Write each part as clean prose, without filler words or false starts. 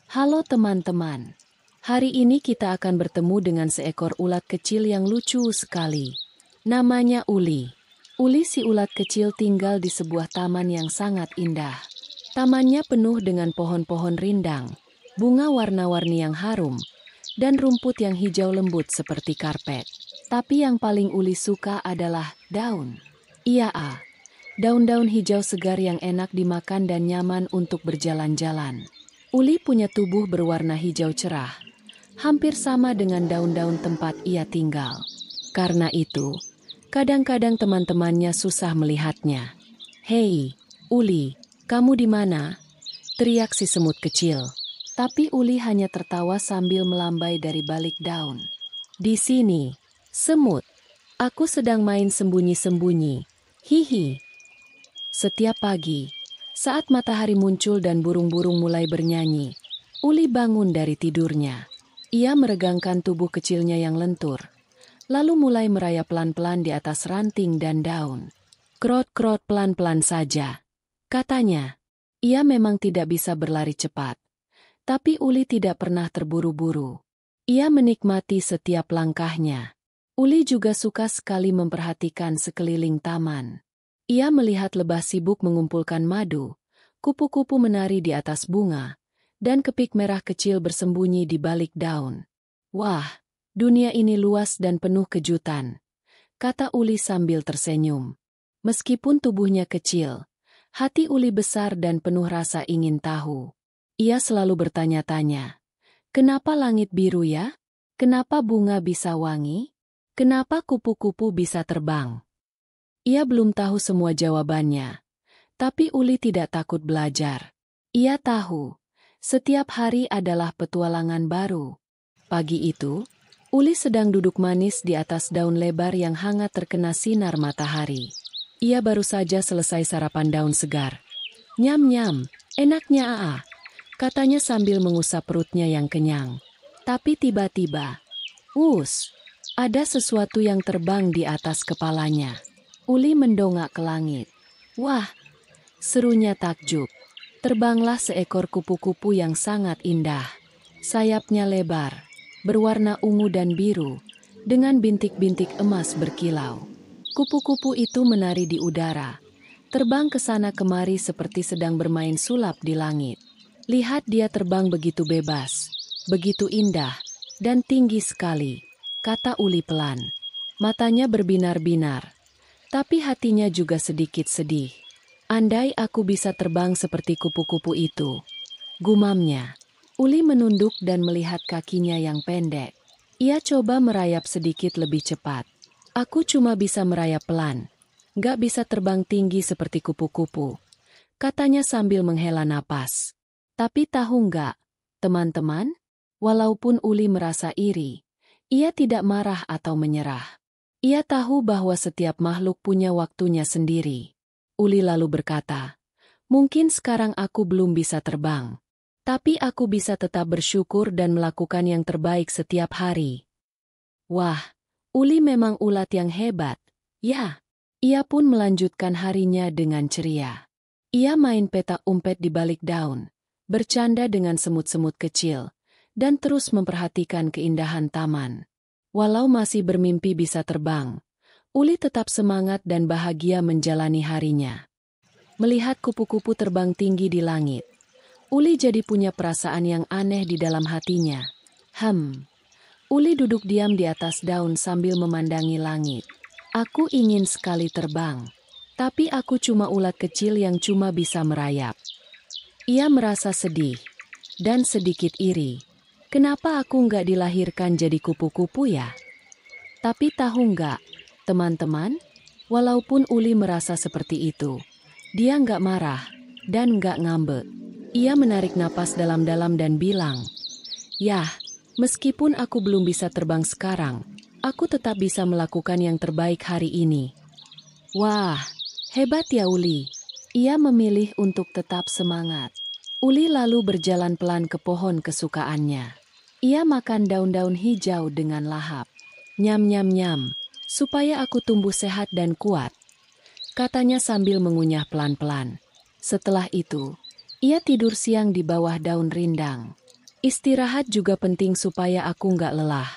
Halo teman-teman. Hari ini kita akan bertemu dengan seekor ulat kecil yang lucu sekali. Namanya Uli. Uli si ulat kecil tinggal di sebuah taman yang sangat indah. Tamannya penuh dengan pohon-pohon rindang, bunga warna-warni yang harum, dan rumput yang hijau lembut seperti karpet. Tapi yang paling Uli suka adalah daun. Iya, daun-daun hijau segar yang enak dimakan dan nyaman untuk berjalan-jalan. Uli punya tubuh berwarna hijau cerah, hampir sama dengan daun-daun tempat ia tinggal. Karena itu, kadang-kadang teman-temannya susah melihatnya. "Hei, Uli, kamu di mana?" teriak si semut kecil. Tapi Uli hanya tertawa sambil melambai dari balik daun. "Di sini, semut. Aku sedang main sembunyi-sembunyi. Hihi." Setiap pagi, saat matahari muncul dan burung-burung mulai bernyanyi, Uli bangun dari tidurnya. Ia meregangkan tubuh kecilnya yang lentur, lalu mulai merayap pelan-pelan di atas ranting dan daun. "Krot-krot pelan-pelan saja," katanya. Ia memang tidak bisa berlari cepat, tapi Uli tidak pernah terburu-buru. Ia menikmati setiap langkahnya. Uli juga suka sekali memperhatikan sekeliling taman. Ia melihat lebah sibuk mengumpulkan madu, kupu-kupu menari di atas bunga, dan kepik merah kecil bersembunyi di balik daun. "Wah, dunia ini luas dan penuh kejutan," kata Uli sambil tersenyum. Meskipun tubuhnya kecil, hati Uli besar dan penuh rasa ingin tahu. Ia selalu bertanya-tanya, "Kenapa langit biru ya? Kenapa bunga bisa wangi? Kenapa kupu-kupu bisa terbang?" Ia belum tahu semua jawabannya, tapi Uli tidak takut belajar. Ia tahu, setiap hari adalah petualangan baru. Pagi itu, Uli sedang duduk manis di atas daun lebar yang hangat terkena sinar matahari. Ia baru saja selesai sarapan daun segar. "Nyam-nyam, enaknya katanya sambil mengusap perutnya yang kenyang. Tapi tiba-tiba, ada sesuatu yang terbang di atas kepalanya. Uli mendongak ke langit. "Wah!" serunya takjub. Terbanglah seekor kupu-kupu yang sangat indah. Sayapnya lebar, berwarna ungu dan biru, dengan bintik-bintik emas berkilau. Kupu-kupu itu menari di udara, terbang ke sana kemari seperti sedang bermain sulap di langit. Lihat dia terbang begitu bebas, begitu indah, dan tinggi sekali, kata Uli pelan. Matanya berbinar-binar, tapi hatinya juga sedikit sedih. "Andai aku bisa terbang seperti kupu-kupu itu," gumamnya. Uli menunduk dan melihat kakinya yang pendek. Ia coba merayap sedikit lebih cepat. "Aku cuma bisa merayap pelan, gak bisa terbang tinggi seperti kupu-kupu," katanya sambil menghela napas. Tapi tahu nggak, teman-teman? Walaupun Uli merasa iri, ia tidak marah atau menyerah. Ia tahu bahwa setiap makhluk punya waktunya sendiri. Uli lalu berkata, "Mungkin sekarang aku belum bisa terbang, tapi aku bisa tetap bersyukur dan melakukan yang terbaik setiap hari." Wah, Uli memang ulat yang hebat. Ya, ia pun melanjutkan harinya dengan ceria. Ia main petak umpet di balik daun, bercanda dengan semut-semut kecil, dan terus memperhatikan keindahan taman. Walau masih bermimpi bisa terbang, Uli tetap semangat dan bahagia menjalani harinya. Melihat kupu-kupu terbang tinggi di langit, Uli jadi punya perasaan yang aneh di dalam hatinya. Uli duduk diam di atas daun sambil memandangi langit. "Aku ingin sekali terbang, tapi aku cuma ulat kecil yang cuma bisa merayap." Ia merasa sedih dan sedikit iri. Kenapa aku nggak dilahirkan jadi kupu-kupu ya? Tapi tahu nggak, teman-teman? Walaupun Uli merasa seperti itu, dia nggak marah dan nggak ngambek. Ia menarik napas dalam-dalam dan bilang, "Yah, meskipun aku belum bisa terbang sekarang, aku tetap bisa melakukan yang terbaik hari ini." Wah, hebat ya Uli. Ia memilih untuk tetap semangat. Uli lalu berjalan pelan ke pohon kesukaannya. Ia makan daun-daun hijau dengan lahap. "Nyam-nyam-nyam, supaya aku tumbuh sehat dan kuat," katanya sambil mengunyah pelan-pelan. Setelah itu, ia tidur siang di bawah daun rindang. Istirahat juga penting supaya aku nggak lelah,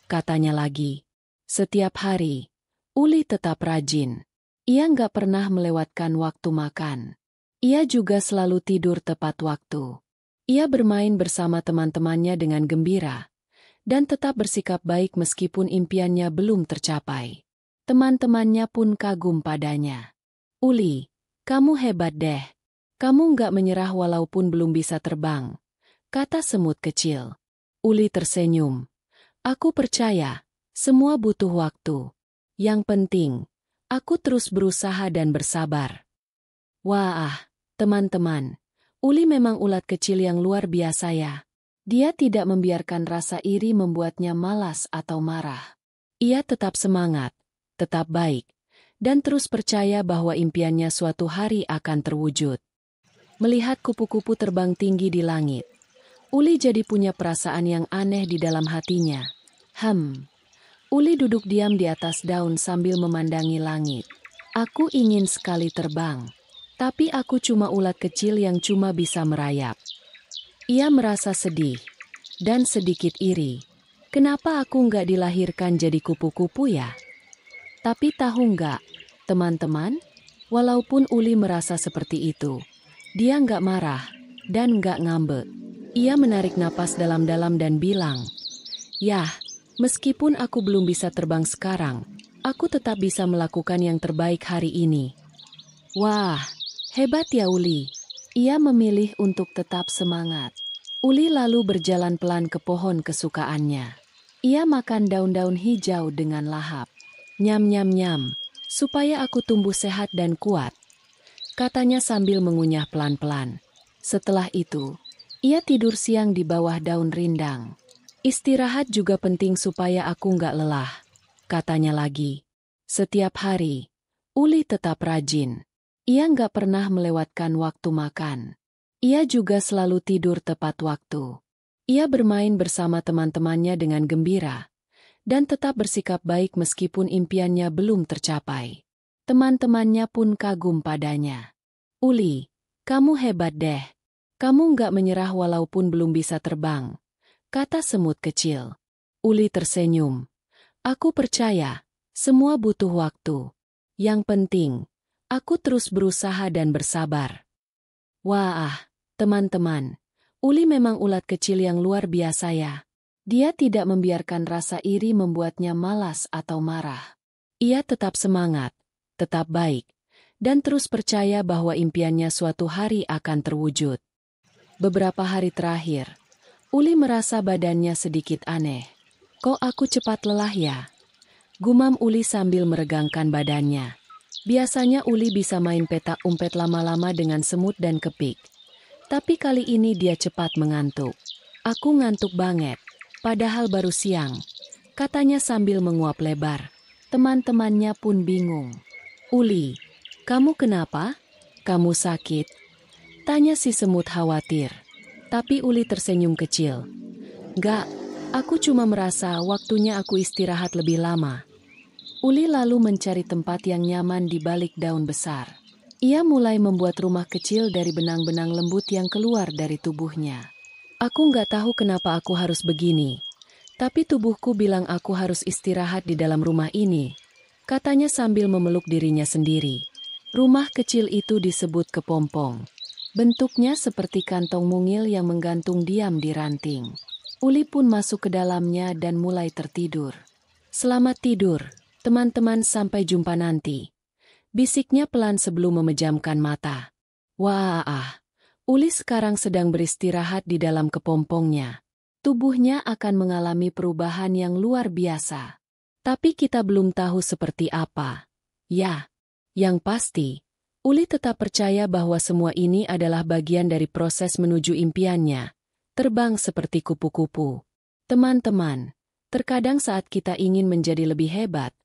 katanya lagi. Setiap hari, Uli tetap rajin. Ia nggak pernah melewatkan waktu makan. Ia juga selalu tidur tepat waktu. Ia bermain bersama teman-temannya dengan gembira, dan tetap bersikap baik meskipun impiannya belum tercapai. Teman-temannya pun kagum padanya. Uli, kamu hebat deh. Kamu nggak menyerah walaupun belum bisa terbang, kata semut kecil. Uli tersenyum. Aku percaya, semua butuh waktu. Yang penting, aku terus berusaha dan bersabar. Wah, teman-teman, Uli memang ulat kecil yang luar biasa ya. Dia tidak membiarkan rasa iri membuatnya malas atau marah. Ia tetap semangat, tetap baik, dan terus percaya bahwa impiannya suatu hari akan terwujud. Melihat kupu-kupu terbang tinggi di langit, Uli jadi punya perasaan yang aneh di dalam hatinya. Uli duduk diam di atas daun sambil memandangi langit. Aku ingin sekali terbang, tapi aku cuma ulat kecil yang cuma bisa merayap. Ia merasa sedih dan sedikit iri. Kenapa aku nggak dilahirkan jadi kupu-kupu ya? Tapi tahu nggak, teman-teman? Walaupun Uli merasa seperti itu, dia nggak marah dan nggak ngambek. Ia menarik napas dalam-dalam dan bilang, "Yah, meskipun aku belum bisa terbang sekarang, aku tetap bisa melakukan yang terbaik hari ini." Wah, hebat ya Uli. Ia memilih untuk tetap semangat. Uli lalu berjalan pelan ke pohon kesukaannya. Ia makan daun-daun hijau dengan lahap. Nyam-nyam-nyam, supaya aku tumbuh sehat dan kuat, katanya sambil mengunyah pelan-pelan. Setelah itu, ia tidur siang di bawah daun rindang. Istirahat juga penting supaya aku nggak lelah, katanya lagi. Setiap hari, Uli tetap rajin. Ia nggak pernah melewatkan waktu makan. Ia juga selalu tidur tepat waktu. Ia bermain bersama teman-temannya dengan gembira, dan tetap bersikap baik meskipun impiannya belum tercapai. Teman-temannya pun kagum padanya. Uli, kamu hebat deh. Kamu nggak menyerah walaupun belum bisa terbang, kata semut kecil. Uli tersenyum. Aku percaya, semua butuh waktu. Yang penting, aku terus berusaha dan bersabar. Wah, teman-teman, Uli memang ulat kecil yang luar biasa ya. Dia tidak membiarkan rasa iri membuatnya malas atau marah. Ia tetap semangat, tetap baik, dan terus percaya bahwa impiannya suatu hari akan terwujud. Beberapa hari terakhir, Uli merasa badannya sedikit aneh. Kok aku cepat lelah ya? Gumam Uli sambil meregangkan badannya. Biasanya Uli bisa main petak umpet lama-lama dengan semut dan kepik. Tapi kali ini dia cepat mengantuk. Aku ngantuk banget, padahal baru siang, katanya sambil menguap lebar. Teman-temannya pun bingung. Uli, kamu kenapa? Kamu sakit? Tanya si semut khawatir. Tapi Uli tersenyum kecil. Enggak, aku cuma merasa waktunya aku istirahat lebih lama. Uli lalu mencari tempat yang nyaman di balik daun besar. Ia mulai membuat rumah kecil dari benang-benang lembut yang keluar dari tubuhnya. Aku nggak tahu kenapa aku harus begini, tapi tubuhku bilang aku harus istirahat di dalam rumah ini, katanya sambil memeluk dirinya sendiri. Rumah kecil itu disebut kepompong. Bentuknya seperti kantong mungil yang menggantung diam di ranting. Uli pun masuk ke dalamnya dan mulai tertidur. Selamat tidur, teman-teman, sampai jumpa nanti, bisiknya pelan sebelum memejamkan mata. Wah, Uli sekarang sedang beristirahat di dalam kepompongnya. Tubuhnya akan mengalami perubahan yang luar biasa. Tapi kita belum tahu seperti apa. Ya, yang pasti, Uli tetap percaya bahwa semua ini adalah bagian dari proses menuju impiannya, terbang seperti kupu-kupu. Teman-teman, terkadang saat kita ingin menjadi lebih hebat,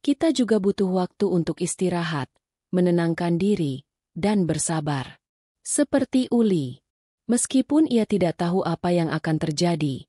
kita juga butuh waktu untuk istirahat, menenangkan diri, dan bersabar. Seperti Uli. Meskipun ia tidak tahu apa yang akan terjadi,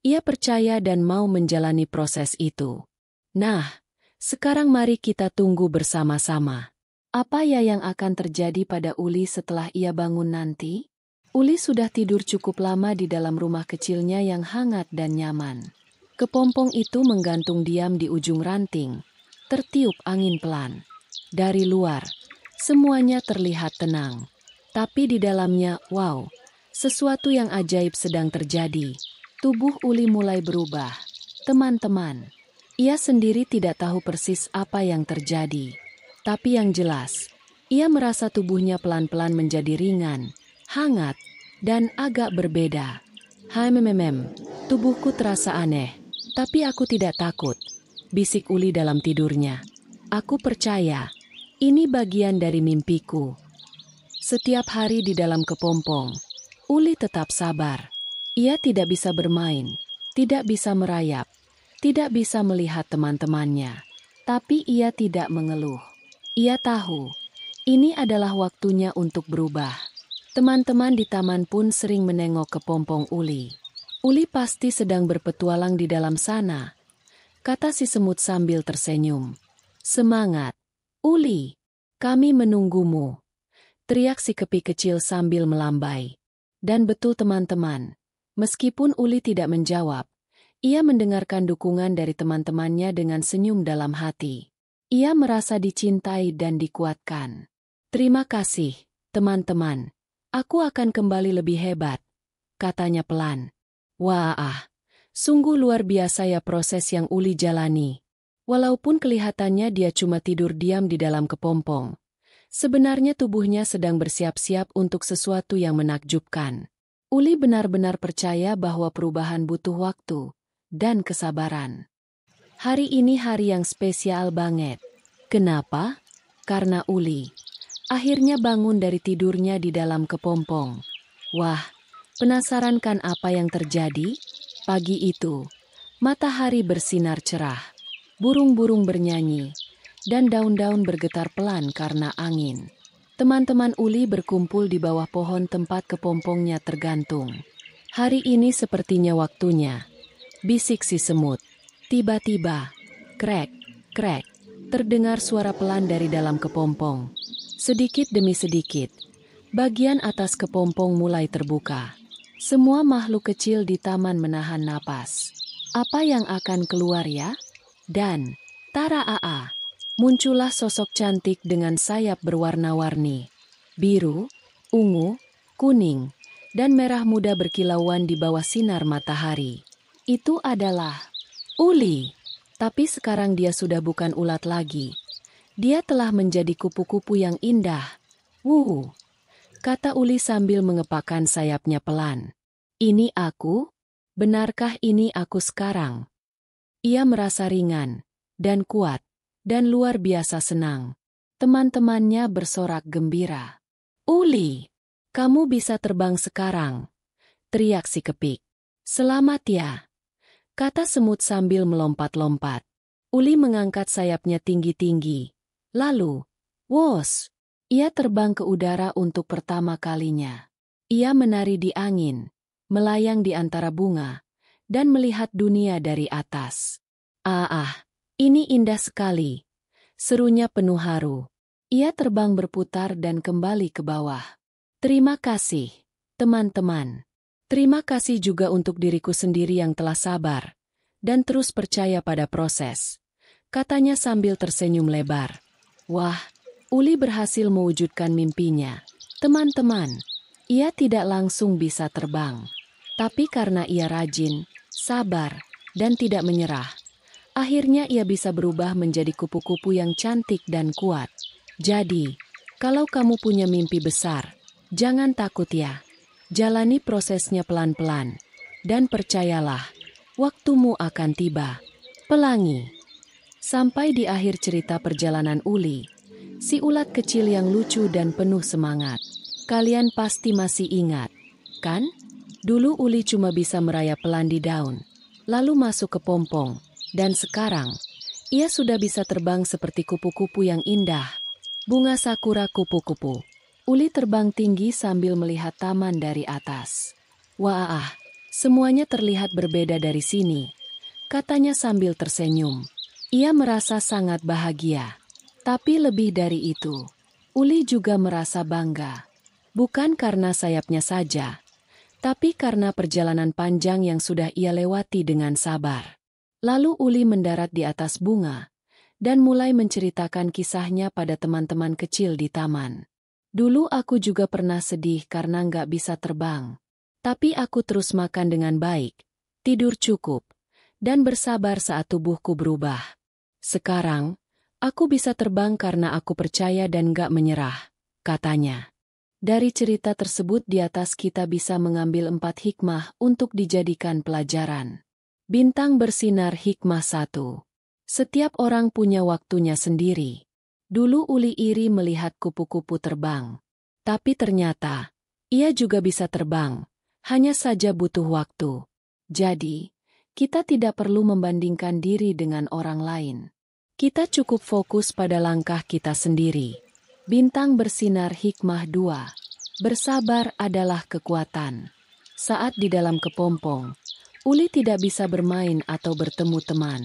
ia percaya dan mau menjalani proses itu. Nah, sekarang mari kita tunggu bersama-sama. Apa ya yang akan terjadi pada Uli setelah ia bangun nanti? Uli sudah tidur cukup lama di dalam rumah kecilnya yang hangat dan nyaman. Kepompong itu menggantung diam di ujung ranting. Tertiup angin pelan. Dari luar, semuanya terlihat tenang. Tapi di dalamnya, wow, sesuatu yang ajaib sedang terjadi. Tubuh Uli mulai berubah. Teman-teman, ia sendiri tidak tahu persis apa yang terjadi. Tapi yang jelas, ia merasa tubuhnya pelan-pelan menjadi ringan, hangat, dan agak berbeda. Hai tubuhku terasa aneh, tapi aku tidak takut, bisik Uli dalam tidurnya. Aku percaya, ini bagian dari mimpiku. Setiap hari di dalam kepompong, Uli tetap sabar. Ia tidak bisa bermain, tidak bisa merayap, tidak bisa melihat teman-temannya. Tapi ia tidak mengeluh. Ia tahu, ini adalah waktunya untuk berubah. Teman-teman di taman pun sering menengok kepompong Uli. Uli pasti sedang berpetualang di dalam sana, kata si semut sambil tersenyum. Semangat, Uli, kami menunggumu, teriak si kepi kecil sambil melambai. Dan betul teman-teman, meskipun Uli tidak menjawab, ia mendengarkan dukungan dari teman-temannya dengan senyum dalam hati. Ia merasa dicintai dan dikuatkan. Terima kasih, teman-teman. Aku akan kembali lebih hebat, katanya pelan. Wah, sungguh luar biasa ya proses yang Uli jalani. Walaupun kelihatannya dia cuma tidur diam di dalam kepompong, sebenarnya tubuhnya sedang bersiap-siap untuk sesuatu yang menakjubkan. Uli benar-benar percaya bahwa perubahan butuh waktu dan kesabaran. Hari ini hari yang spesial banget. Kenapa? Karena Uli akhirnya bangun dari tidurnya di dalam kepompong. Wah, penasaran kan apa yang terjadi? Pagi itu, matahari bersinar cerah, burung-burung bernyanyi, dan daun-daun bergetar pelan karena angin. Teman-teman Uli berkumpul di bawah pohon tempat kepompongnya tergantung. Hari ini sepertinya waktunya, bisik si semut. Tiba-tiba, krek, krek, terdengar suara pelan dari dalam kepompong. Sedikit demi sedikit, bagian atas kepompong mulai terbuka. Semua makhluk kecil di taman menahan napas. Apa yang akan keluar ya? Dan, taraa, muncullah sosok cantik dengan sayap berwarna-warni. Biru, ungu, kuning, dan merah muda berkilauan di bawah sinar matahari. Itu adalah Uli. Tapi sekarang dia sudah bukan ulat lagi. Dia telah menjadi kupu-kupu yang indah. Wuh, kata Uli sambil mengepakkan sayapnya pelan. Ini aku? Benarkah ini aku sekarang? Ia merasa ringan, dan kuat, dan luar biasa senang. Teman-temannya bersorak gembira. Uli, kamu bisa terbang sekarang, teriak si kepik. Selamat ya, kata semut sambil melompat-lompat. Uli mengangkat sayapnya tinggi-tinggi. Lalu, wos, ia terbang ke udara untuk pertama kalinya. Ia menari di angin, melayang di antara bunga, dan melihat dunia dari atas. Ini indah sekali, serunya penuh haru. Ia terbang berputar dan kembali ke bawah. Terima kasih, teman-teman. Terima kasih juga untuk diriku sendiri yang telah sabar, dan terus percaya pada proses, katanya sambil tersenyum lebar. Wah, Uli berhasil mewujudkan mimpinya. Teman-teman, ia tidak langsung bisa terbang. Tapi karena ia rajin, sabar, dan tidak menyerah, akhirnya ia bisa berubah menjadi kupu-kupu yang cantik dan kuat. Jadi, kalau kamu punya mimpi besar, jangan takut ya. Jalani prosesnya pelan-pelan. Dan percayalah, waktumu akan tiba. Pelangi. Sampai di akhir cerita perjalanan Uli, si ulat kecil yang lucu dan penuh semangat. Kalian pasti masih ingat, kan? Dulu Uli cuma bisa merayap pelan di daun, lalu masuk ke pompong, dan sekarang, ia sudah bisa terbang seperti kupu-kupu yang indah. Bunga sakura kupu-kupu. Uli terbang tinggi sambil melihat taman dari atas. Wah, semuanya terlihat berbeda dari sini, katanya sambil tersenyum. Ia merasa sangat bahagia. Tapi lebih dari itu, Uli juga merasa bangga. Bukan karena sayapnya saja, tapi karena perjalanan panjang yang sudah ia lewati dengan sabar. Lalu Uli mendarat di atas bunga, dan mulai menceritakan kisahnya pada teman-teman kecil di taman. Dulu aku juga pernah sedih karena nggak bisa terbang. Tapi aku terus makan dengan baik, tidur cukup, dan bersabar saat tubuhku berubah. Sekarang, aku bisa terbang karena aku percaya dan nggak menyerah, katanya. Dari cerita tersebut di atas kita bisa mengambil 4 hikmah untuk dijadikan pelajaran. Bintang bersinar hikmah 1. Setiap orang punya waktunya sendiri. Dulu Uli iri melihat kupu-kupu terbang. Tapi ternyata, ia juga bisa terbang, hanya saja butuh waktu. Jadi, kita tidak perlu membandingkan diri dengan orang lain. Kita cukup fokus pada langkah kita sendiri. Bintang bersinar hikmah 2. Bersabar adalah kekuatan. Saat di dalam kepompong, Uli tidak bisa bermain atau bertemu teman.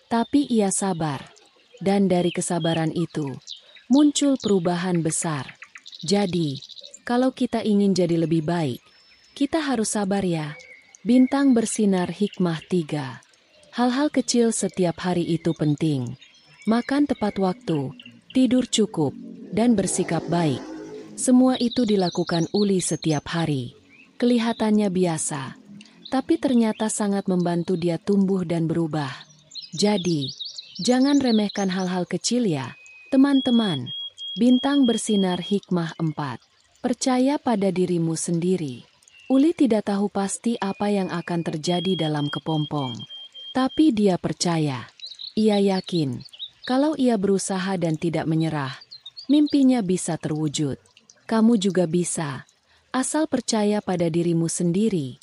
Tapi ia sabar. Dan dari kesabaran itu, muncul perubahan besar. Jadi, kalau kita ingin jadi lebih baik, kita harus sabar ya. Bintang bersinar hikmah 3. Hal-hal kecil setiap hari itu penting. Makan tepat waktu, tidur cukup, dan bersikap baik. Semua itu dilakukan Uli setiap hari. Kelihatannya biasa, tapi ternyata sangat membantu dia tumbuh dan berubah. Jadi, jangan remehkan hal-hal kecil ya, teman-teman. Bintang bersinar hikmah 4. Percaya pada dirimu sendiri. Uli tidak tahu pasti apa yang akan terjadi dalam kepompong. Tapi dia percaya. Ia yakin, kalau ia berusaha dan tidak menyerah, mimpinya bisa terwujud. Kamu juga bisa, asal percaya pada dirimu sendiri.